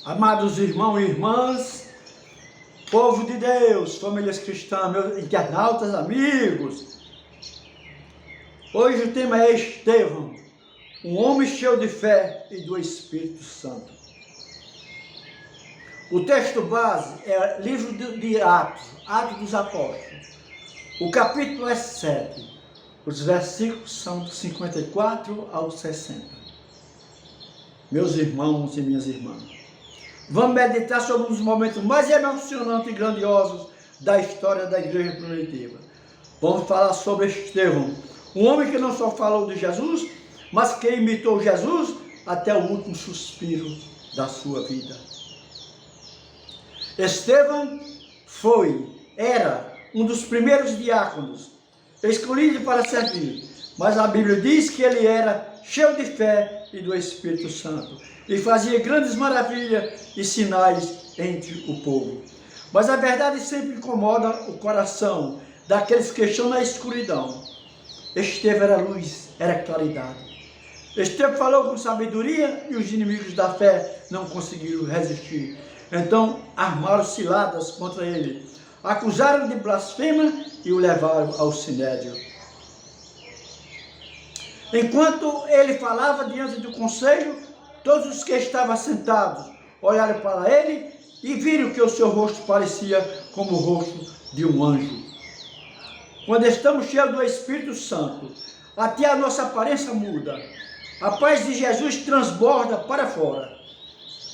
Amados irmãos e irmãs, povo de Deus, famílias cristãs, meus internautas, amigos, hoje o tema é Estevão, um homem cheio de fé e do Espírito Santo. O texto base é livro de Atos, Atos dos Apóstolos. O capítulo é 7, os versículos são do 54 ao 60. Meus irmãos e minhas irmãs, vamos meditar sobre um dos momentos mais emocionantes e grandiosos da história da igreja primitiva. Vamos falar sobre Estevão, um homem que não só falou de Jesus, mas que imitou Jesus até o último suspiro da sua vida. Estevão era um dos primeiros diáconos, escolhido para servir, mas a Bíblia diz que ele era cheio de fé e do Espírito Santo, e fazia grandes maravilhas e sinais entre o povo. Mas a verdade sempre incomoda o coração daqueles que estão na escuridão. Estevão era luz, era claridade. Estevão falou com sabedoria e os inimigos da fé não conseguiram resistir. Então armaram ciladas contra ele, acusaram de blasfema e o levaram ao sinédrio. Enquanto ele falava diante do conselho, todos os que estavam sentados olharam para ele e viram que o seu rosto parecia como o rosto de um anjo. Quando estamos cheios do Espírito Santo, até a nossa aparência muda. A paz de Jesus transborda para fora.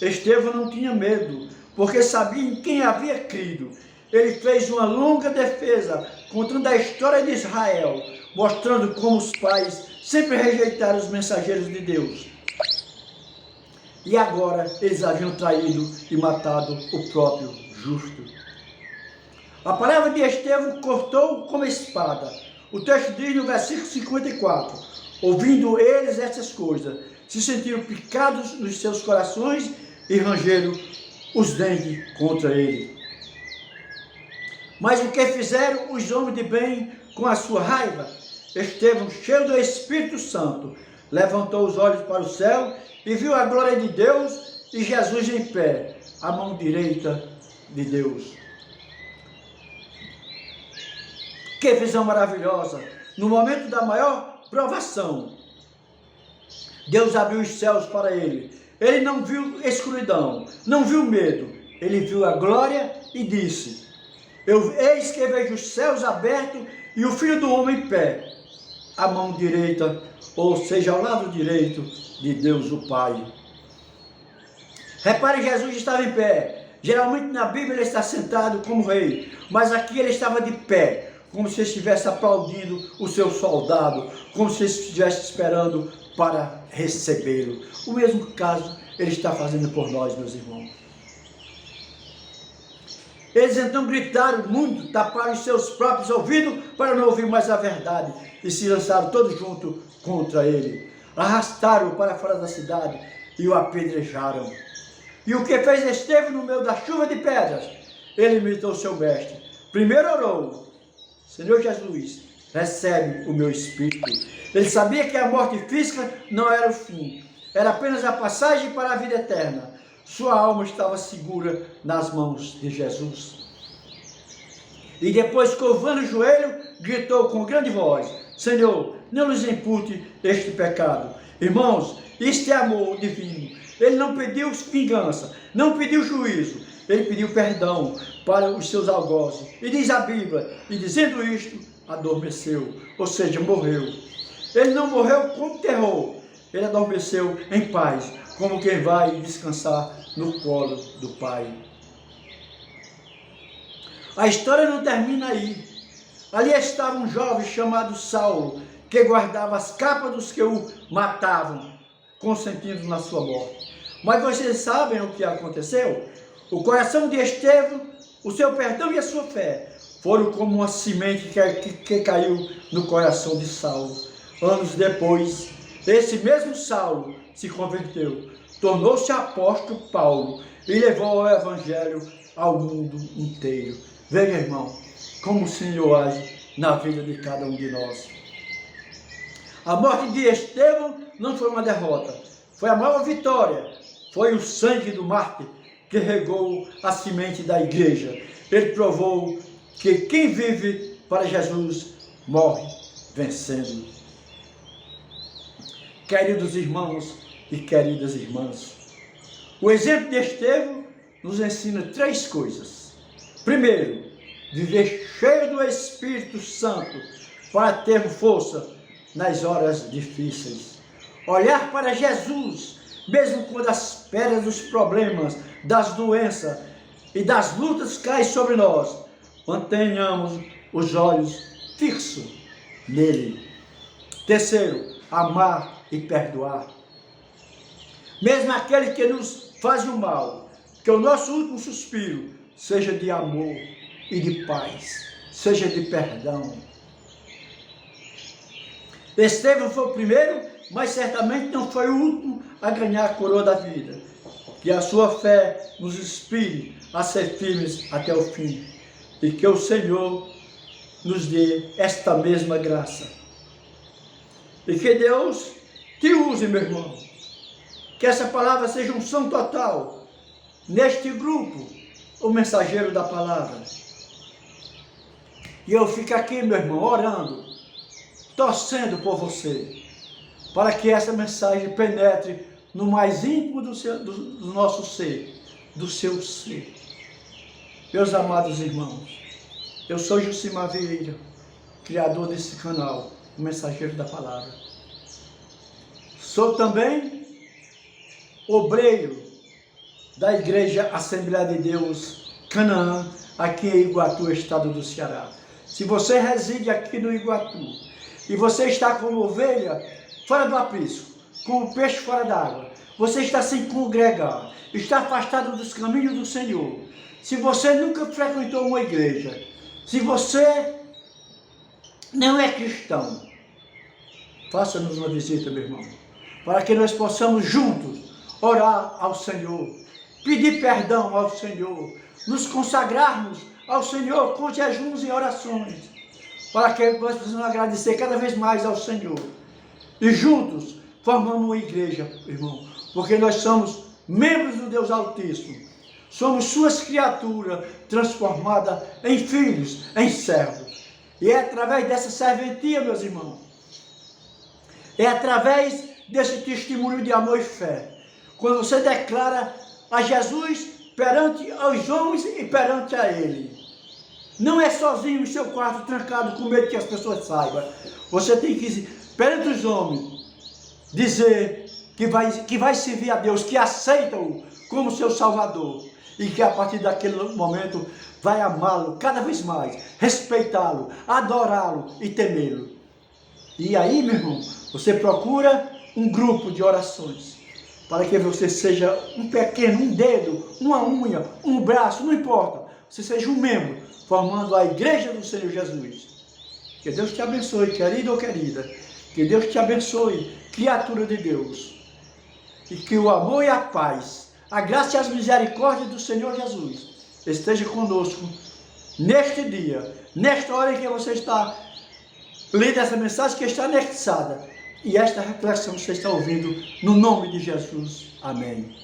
Estevão não tinha medo, porque sabia em quem havia crido. Ele fez uma longa defesa, contando a história de Israel, mostrando como os pais sempre rejeitaram os mensageiros de Deus. E agora eles haviam traído e matado o próprio justo. A palavra de Estevão cortou como espada. O texto diz no versículo 54, ouvindo eles essas coisas, se sentiram picados nos seus corações e rangeram os dentes contra ele. Mas o que fizeram os homens de bem com a sua raiva? Estevão, cheio do Espírito Santo, levantou os olhos para o céu e viu a glória de Deus e Jesus em pé, à mão direita de Deus. Que visão maravilhosa! No momento da maior provação, Deus abriu os céus para ele. Ele não viu escuridão, não viu medo. Ele viu a glória e disse: eis que vejo os céus abertos e o Filho do Homem em pé, à mão direita, ou seja, ao lado direito de Deus o Pai. Repare, Jesus estava em pé. Geralmente na Bíblia ele está sentado como rei, mas aqui ele estava de pé, como se estivesse aplaudindo o seu soldado, como se estivesse esperando para recebê-lo. O mesmo caso ele está fazendo por nós, meus irmãos. Eles então gritaram muito, taparam os seus próprios ouvidos para não ouvir mais a verdade e se lançaram todos juntos contra ele. Arrastaram-o para fora da cidade e o apedrejaram. E o que fez Estevão no meio da chuva de pedras? Ele imitou seu mestre. Primeiro orou: Senhor Jesus, recebe o meu espírito. Ele sabia que a morte física não era o fim, era apenas a passagem para a vida eterna. Sua alma estava segura nas mãos de Jesus. E depois, curvando o joelho, gritou com grande voz: Senhor, não nos impute este pecado. Irmãos, isto é amor divino. Ele não pediu vingança, não pediu juízo, ele pediu perdão para os seus algozes. E diz a Bíblia, e dizendo isto, adormeceu, ou seja, morreu. Ele não morreu com terror, ele adormeceu em paz, como quem vai descansar no colo do Pai. A história não termina aí. Ali estava um jovem chamado Saulo, que guardava as capas dos que o matavam, consentindo na sua morte. Mas vocês sabem o que aconteceu? O coração de Estevão, o seu perdão e a sua fé foram como uma semente que caiu no coração de Saulo. Anos depois, esse mesmo Saulo se converteu, tornou-se apóstolo Paulo e levou o evangelho ao mundo inteiro. Veja, irmão, como o Senhor age na vida de cada um de nós. A morte de Estevão não foi uma derrota, foi a maior vitória, foi o sangue do mártir que regou a semente da igreja. Ele provou que quem vive para Jesus morre vencendo. Queridos irmãos e queridas irmãs, o exemplo de Estevão nos ensina 3 coisas. Primeiro, viver cheio do Espírito Santo para ter força nas horas difíceis. Olhar para Jesus, mesmo quando as pedras dos problemas, das doenças e das lutas caem sobre nós, mantenhamos os olhos fixos nele. Terceiro, amar e perdoar. Mesmo aquele que nos faz o mal, que o nosso último suspiro seja de amor e de paz, seja de perdão. Estevão foi o primeiro, mas certamente não foi o último a ganhar a coroa da vida. Que a sua fé nos inspire a ser firmes até o fim. E que o Senhor nos dê esta mesma graça. E que Deus te use, meu irmão. Que essa palavra seja unção total neste grupo, o mensageiro da palavra. E eu fico aqui, meu irmão, orando, torcendo por você, para que essa mensagem penetre no mais íntimo do nosso ser, do seu ser. Meus amados irmãos, eu sou Jucimar Vieira, criador desse canal, o mensageiro da palavra. Sou também obreiro da Igreja Assembleia de Deus Canaã, aqui em Iguatu, estado do Ceará. Se você reside aqui no Iguatu e você está como ovelha fora do aprisco, como peixe fora d'água, você está sem congregar, está afastado dos caminhos do Senhor, se você nunca frequentou uma igreja, se você não é cristão, faça-nos uma visita, meu irmão, para que nós possamos juntos orar ao Senhor, pedir perdão ao Senhor, nos consagrarmos ao Senhor com jejuns e orações, para que nós possamos agradecer cada vez mais ao Senhor. E juntos formamos uma igreja, irmão, porque nós somos membros do Deus Altíssimo, somos suas criaturas transformadas em filhos, em servos. E é através dessa serventia, meus irmãos, é através desse testemunho de amor e fé, quando você declara a Jesus perante aos homens e perante a Ele. Não é sozinho no seu quarto, trancado, com medo que as pessoas saibam. Você tem que, perante os homens, dizer que vai servir a Deus, que aceita-o como seu Salvador. E que a partir daquele momento vai amá-lo cada vez mais, respeitá-lo, adorá-lo e temê-lo. E aí, meu irmão, você procura um grupo de orações, para que você seja um pequeno, um dedo, uma unha, um braço, não importa. Você seja um membro, formando a igreja do Senhor Jesus. Que Deus te abençoe, querido ou querida. Que Deus te abençoe, criatura de Deus. E que o amor e a paz, a graça e as misericórdias do Senhor Jesus esteja conosco neste dia, nesta hora em que você está lendo essa mensagem que está anexada. E esta reflexão você está ouvindo no nome de Jesus. Amém.